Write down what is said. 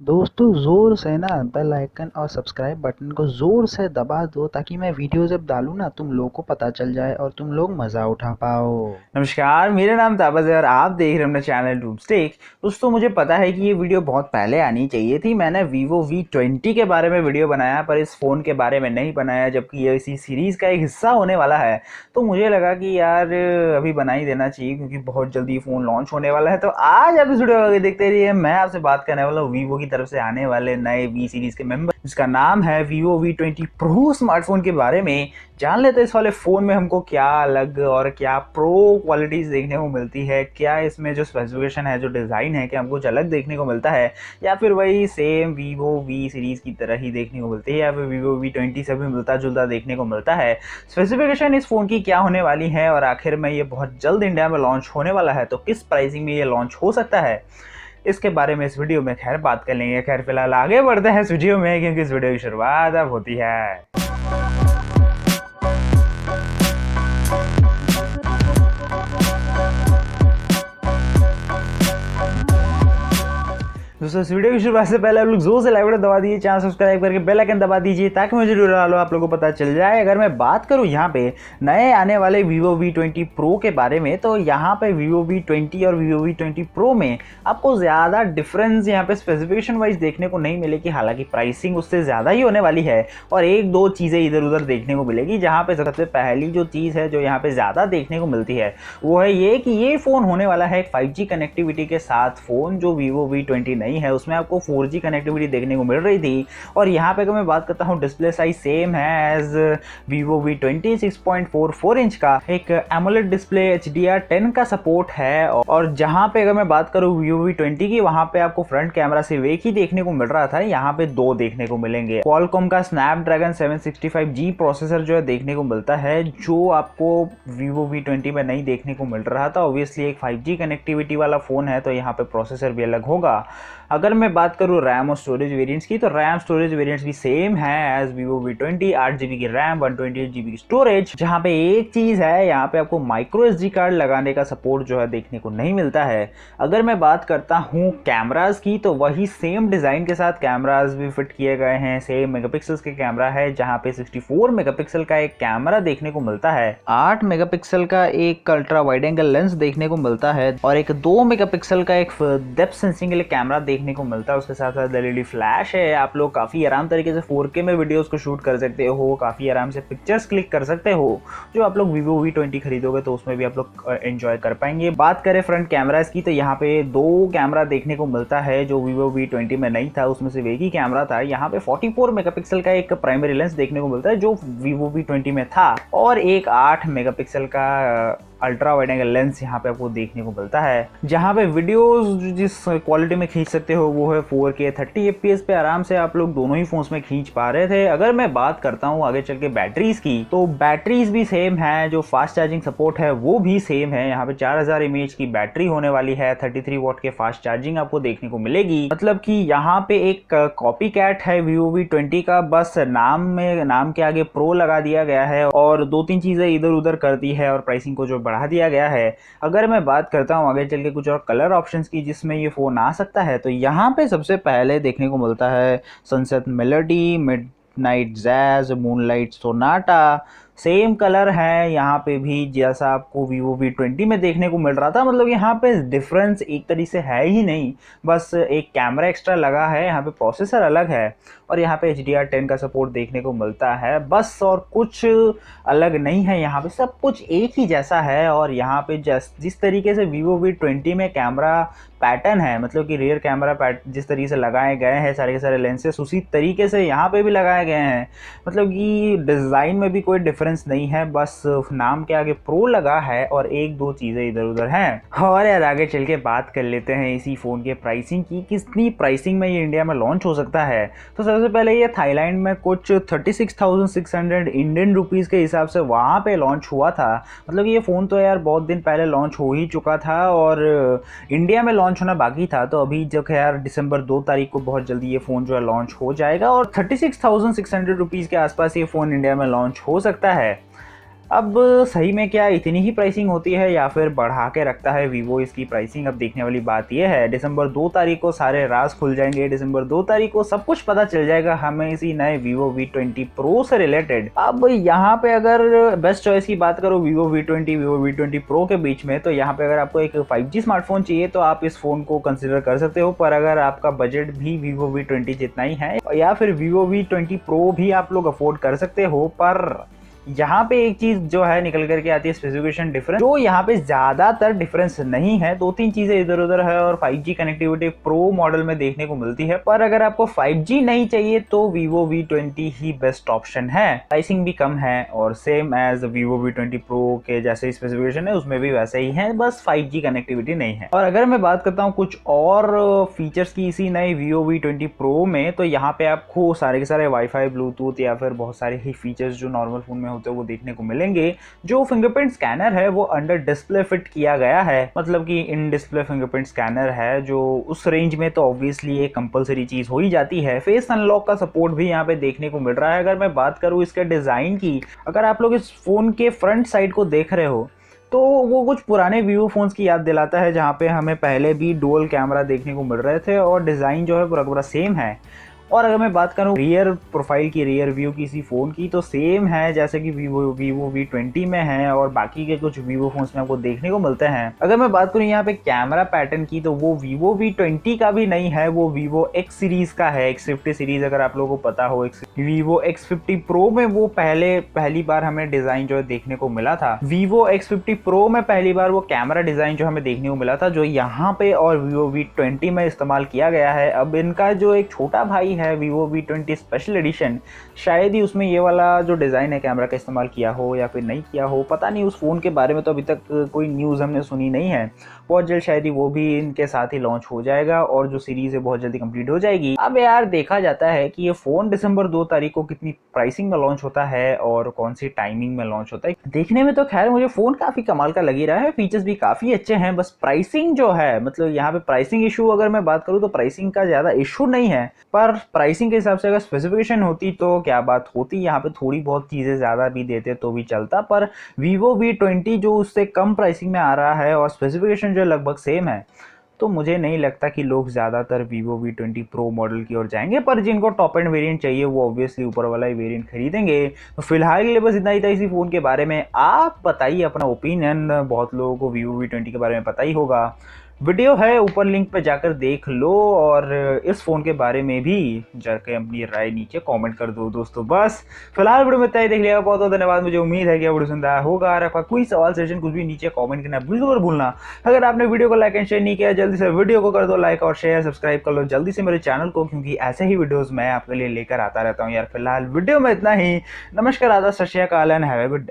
दोस्तों ज़ोर से ना बेल आइकन और सब्सक्राइब बटन को ज़ोर से दबा दो ताकि मैं वीडियो जब डालूँ ना तुम लोग को पता चल जाए और तुम लोग मज़ा उठा पाओ। नमस्कार, मेरा नाम ताबज़ है और आप देख रहे हैं अपना चैनल डूम्सटेक। दोस्तों मुझे पता है कि ये वीडियो बहुत पहले आनी चाहिए थी। मैंने Vivo V20 के बारे में वीडियो बनाया पर इस फ़ोन के बारे में नहीं बनाया, जबकि ये इसी सीरीज़ का एक हिस्सा होने वाला है। तो मुझे लगा कि यार अभी बना ही देना चाहिए क्योंकि बहुत जल्दी ये फ़ोन लॉन्च होने वाला है। तो आज आप इस वीडियो को आगे देखते रहिए। मैं आपसे बात करने वाला हूँ Vivo की तरफ से आने वाले नए V सीरीज़ के मेंबर जिसका नाम है Vivo V20 Pro स्मार्टफोन के बारे में। जान लेते हैं इस वाले फ़ोन में हमको क्या अलग और क्या प्रो क्वालिटीज़ देखने को मिलती है, क्या इसमें जो स्पेसिफिकेशन है, जो डिज़ाइन है, क्या हमको कुछ अलग देखने को मिलता है या फिर वही सेम Vivo V सीरीज़ की तरह ही देखने को मिलती है या फिर Vivo V20 से भी मिलता-जुलता देखने को मिलता है। स्पेसिफिकेशन इस फ़ोन की क्या होने वाली है और आखिर में ये बहुत जल्द इंडिया में लॉन्च होने वाला है, तो किस प्राइसिंग में ये लॉन्च हो सकता है, इसके बारे में इस वीडियो में खैर बात कर लेंगे। खैर फिलहाल आगे बढ़ते हैं इस वीडियो में क्योंकि इस वीडियो की शुरुआत अब होती है। दोस्तों इस वीडियो की शुरुआत से पहले आप लोग जोर से लाइक बटन दबा दीजिए, चैनल सब्सक्राइब करके बेल आइकन दबा दीजिए ताकि मुझे वीडियो डालो आप लोगों को पता चल जाए। अगर मैं बात करूं यहाँ पे नए आने वाले Vivo V20 Pro के बारे में, तो यहाँ पे Vivo V20 और Vivo V20 Pro में आपको ज़्यादा डिफरेंस यहाँ पे स्पेसिफिकेशन वाइज देखने को नहीं मिलेगी। हालांकि प्राइसिंग उससे ज़्यादा ही होने वाली है और एक दो चीज़ें इधर उधर देखने को मिलेगी। जहाँ पे सबसे पहली जो चीज़ है जो यहाँ पे ज़्यादा देखने को मिलती है वो है ये कि ये फ़ोन होने वाला है एक 5G कनेक्टिविटी के साथ फ़ोन। जो Vivo V20 नहीं है उसमें आपको 4G कनेक्टिविटी देखने को मिल रही थी। और यहाँ पे अगर मैं बात करता हूँ डिस्प्ले साइज सेम है एज Vivo V20 6.44 इंच का एक एमोलेड डिस्प्ले HDR10 का सपोर्ट है। और जहाँ पे अगर मैं बात करूँ Vivo V20 की, वहाँ पे आपको फ्रंट कैमरा सिर्फ एक ही देखने को मिल रहा था, यहाँ पे दो देखने को मिलेंगे। क्वालकॉम का स्नैपड्रैगन 765G प्रोसेसर जो है देखने को मिलता है, जो आपको Vivo V20 में नहीं देखने को मिल रहा था। ऑब्वियसली एक 5G कनेक्टिविटी वाला फोन है तो यहाँ पे प्रोसेसर भी अलग होगा। अगर मैं बात करूँ रैम और स्टोरेज वेरिएंट्स की, तो रैम स्टोरेज वेरिएंट्स भी सेम है एज Vivo V20, 8GB की रैम 128GB की स्टोरेज। जहाँ पे एक चीज़ है, यहाँ पे आपको माइक्रो SD कार्ड लगाने का सपोर्ट जो है देखने को नहीं मिलता है। अगर मैं बात करता हूँ कैमराज की, तो वही सेम डिज़ाइन के साथ कैमराज भी फिट किए गए हैं। सेम मेगापिक्सल्स के कैमरा है, जहाँ पे 64 मेगापिक्सल का एक कैमरा देखने को मिलता है, 8 मेगापिक्सल का एक अल्ट्रा वाइड एंगल लेंस देखने को मिलता है और एक 2 मेगापिक्सल का एक डेप्थ सेंसिंग के लिए कैमरा देखने को मिलता है। उसके साथ साथ LED फ्लैश है। आप लोग काफ़ी आराम तरीके से 4K में वीडियोस को शूट कर सकते हो, काफ़ी आराम से पिक्चर्स क्लिक कर सकते हो। जो आप लोग Vivo V20 खरीदोगे तो उसमें भी आप लोग एंजॉय कर पाएंगे। बात करें फ्रंट कैमरास की, तो यहाँ पे दो कैमरा देखने को मिलता है जो Vivo V20 में नहीं था, उसमें सिर्फ एक ही कैमरा था। यहाँ पे 44 मेगापिक्सल का एक प्राइमरी लेंस देखने को मिलता है जो Vivo V20 में था और एक 8 मेगापिक्सल का अल्ट्रा वाइड एंगल लेंस यहाँ पे आपको देखने को मिलता है। जहाँ पे वीडियोस जिस क्वालिटी में खींच सकते हो वो है 4K 30 FPS पे आराम से आप लोग दोनों ही फोन्स में खींच पा रहे थे। अगर मैं बात करता हूँ आगे चल के बैटरीज की, तो बैटरीज भी सेम है, जो फास्ट चार्जिंग सपोर्ट है वो भी सेम है। यहाँ पे 4000 mAh की बैटरी होने वाली है, 33 वॉट के फास्ट चार्जिंग आपको देखने को मिलेगी। मतलब कि यहाँ पे एक कॉपी कैट है Vivo V20 का, बस नाम के आगे प्रो लगा दिया गया है और दो तीन चीजें इधर उधर कर दी है और प्राइसिंग को जो बढ़ा दिया गया है। अगर मैं बात करता हूँ आगे चल के कुछ और कलर ऑप्शंस की जिसमें ये फ़ोन आ सकता है, तो यहाँ पे सबसे पहले देखने को मिलता है sunset melody, midnight jazz, moonlight Sonata. Same colour है यहाँ पे भी जैसा आपको Vivo V20 में देखने को मिल रहा था। मतलब यहाँ पे डिफरेंस एक तरीके से है ही नहीं, बस एक कैमरा एक्स्ट्रा लगा है, यहाँ पे प्रोसेसर अलग है और यहाँ पे HDR10 का सपोर्ट देखने को मिलता है बस, और कुछ अलग नहीं है। यहाँ पे सब कुछ एक ही जैसा है। और यहाँ पे जिस तरीके से Vivo V20 में कैमरा पैटर्न है, मतलब कि रियर कैमरा जिस तरीके से लगाए गए हैं सारे के सारे लेंसेस, उसी तरीके से यहाँ पे भी लगाए गए हैं। मतलब कि डिज़ाइन में भी कोई डिफरेंस नहीं है, बस नाम के आगे प्रो लगा है और एक दो चीज़ें इधर उधर हैं। और यार आगे चल के बात कर लेते हैं इसी फ़ोन के प्राइसिंग की, कितनी प्राइसिंग में ये इंडिया में लॉन्च हो सकता है। तो सबसे पहले ये थाईलैंड में कुछ 36,600 इंडियन रुपीज़ के हिसाब से वहाँ पे लॉन्च हुआ था। मतलब ये फ़ोन तो यार बहुत दिन पहले लॉन्च हो ही चुका था और इंडिया में लॉन्च होना बाकी था। तो अभी जो है यार दिसंबर 2 तारीख को बहुत जल्दी ये फ़ोन जो है लॉन्च हो जाएगा और 36,600 रुपीज़ के आसपास ये फ़ोन इंडिया में लॉन्च हो सकता है। अब सही में क्या इतनी ही प्राइसिंग होती है या फिर बढ़ा के रखता है वीवो इसकी प्राइसिंग? अब देखने वाली बात यह है, दिसंबर 2 तारीख को सारे राज खुल जाएंगे। दिसंबर 2 तारीख को सब कुछ पता चल जाएगा हमें इसी नए Vivo V20 Pro से रिलेटेड। अब यहाँ पे अगर बेस्ट चॉइस की बात करो Vivo V20 Pro के बीच में, तो यहाँ पे अगर आपको एक 5G स्मार्टफोन चाहिए तो आप इस फोन को कंसिडर कर सकते हो। पर अगर आपका बजट भी Vivo V20 जितना ही है या फिर Vivo V20 Pro भी आप लोग अफोर्ड कर सकते हो, पर यहाँ पे एक चीज जो है निकल करके आती है, स्पेसिफिकेशन डिफरेंस। जो यहाँ पे ज्यादातर डिफरेंस नहीं है, 2-3 चीजें इधर उधर है और 5G कनेक्टिविटी प्रो मॉडल में देखने को मिलती है। पर अगर आपको 5G नहीं चाहिए तो Vivo V20 ही बेस्ट ऑप्शन है। प्राइसिंग भी कम है और same as Vivo V20 Pro के जैसे स्पेसिफिकेशन है उसमें भी वैसे ही है, बस 5G कनेक्टिविटी नहीं है। और अगर मैं बात करता हूँ कुछ और फीचर्स की इसी नए Vivo V20 Pro में, तो यहाँ पे आपको सारे के सारे वाईफाई, ब्लूटूथ या फिर बहुत सारे ही फीचर्स जो नॉर्मल फोन में होते हैं वो देखने को मिलेंगे। जो फिंगरप्रिंट स्कैनर है वो अंडर डिस्प्ले फिट किया गया है, मतलब कि इन डिस्प्ले फिंगरप्रिंट स्कैनर है, जो उस रेंज में तो ऑब्वियसली एक कंपलसरी चीज हो ही जाती है। फेस अनलॉक का सपोर्ट भी यहाँ पे देखने को मिल रहा है। अगर मैं बात करूँ इसके डिजाइन की, अगर आप लोग इस फोन के फ्रंट साइड को देख रहे हो तो वो कुछ पुराने वीवो फोन्स की याद दिलाता है, जहाँ पे हमें पहले भी डुअल कैमरा देखने को मिल रहे थे और डिजाइन जो है पूरा पूरा सेम है। और अगर मैं बात करूं रियर प्रोफाइल की, रियर व्यू की इसी फ़ोन की, तो सेम है जैसे कि Vivo V20 में है और बाकी के कुछ Vivo फोन्स में आपको देखने को मिलते हैं। अगर मैं बात करूं यहाँ पे कैमरा पैटर्न की, तो वो Vivo V20 का भी नहीं है, वो Vivo X सीरीज़ का है। X50 सीरीज़ अगर आप लोगों को पता हो, Vivo X50 Pro में वो पहली बार हमें डिज़ाइन जो है देखने को मिला था। Vivo X50 Pro में पहली बार वो कैमरा डिज़ाइन जो हमें देखने को मिला था, जो यहाँ पे और Vivo V20 में इस्तेमाल किया गया है। अब इनका जो एक छोटा भाई है Vivo V20 स्पेशल एडिशन, शायद ही उसमें ये वाला जो डिज़ाइन है कैमरा का इस्तेमाल किया हो या फिर नहीं किया हो, पता नहीं। उस फ़ोन के बारे में तो अभी तक कोई न्यूज़ हमने सुनी नहीं है। बहुत जल्द शायद ही वो भी इनके साथ ही लॉन्च हो जाएगा और जो सीरीज़ है बहुत जल्दी कंप्लीट हो जाएगी। अब यार देखा जाता है कि ये फ़ोन दिसंबर 2 तारीख को कितनी प्राइसिंग में लॉन्च होता है और कौन सी टाइमिंग में लॉन्च होता है। देखने में तो खैर मुझे फ़ोन काफ़ी कमाल का लग ही रहा है, फीचर्स भी काफ़ी अच्छे हैं, बस प्राइसिंग जो है, मतलब यहाँ पे प्राइसिंग इशू अगर मैं बात करूँ तो प्राइसिंग का ज़्यादा इशू नहीं है, पर प्राइसिंग के हिसाब से अगर स्पेसिफिकेशन होती तो क्या बात होती। यहाँ पे थोड़ी बहुत चीज़ें ज़्यादा भी देते तो भी चलता, पर Vivo V20 जो उससे कम प्राइसिंग में आ रहा है और स्पेसिफिकेशन जो लगभग सेम है, तो मुझे नहीं लगता कि लोग ज़्यादातर Vivo V20 Pro मॉडल की ओर जाएंगे। पर जिनको टॉप एंड वेरिएंट चाहिए वो ऑब्वियसली ऊपर वाला ही वेरिएंट खरीदेंगे। तो फिलहाल के लिए बस इतना ही था इसी फ़ोन के बारे में। आप बताइए अपना ओपिनियन, बहुत लोगों को Vivo V20 के बारे में पता ही होगा। वीडियो है ऊपर लिंक पे जाकर देख लो और इस फ़ोन के बारे में भी जाकर अपनी राय नीचे कमेंट कर दो दोस्तों। बस फिलहाल वीडियो में इतना ही, देख लिया, बहुत बहुत धन्यवाद। मुझे उम्मीद है कि वीडियो सुंदर आया होगा। और आपका कोई सवाल सेशन कुछ भी नीचे कमेंट करना बिल्कुल भूलना। अगर आपने वीडियो को लाइक एंड शेयर नहीं किया, जल्दी से वीडियो को कर दो लाइक और शेयर, सब्सक्राइब कर लो जल्दी से मेरे चैनल को, क्योंकि ऐसे ही वीडियोज़ मैं आपके लिए लेकर आता रहता हूँ यार। फिलहाल वीडियो में इतना ही। नमस्कार, आदाब, सत श्री अकाल and have a good day.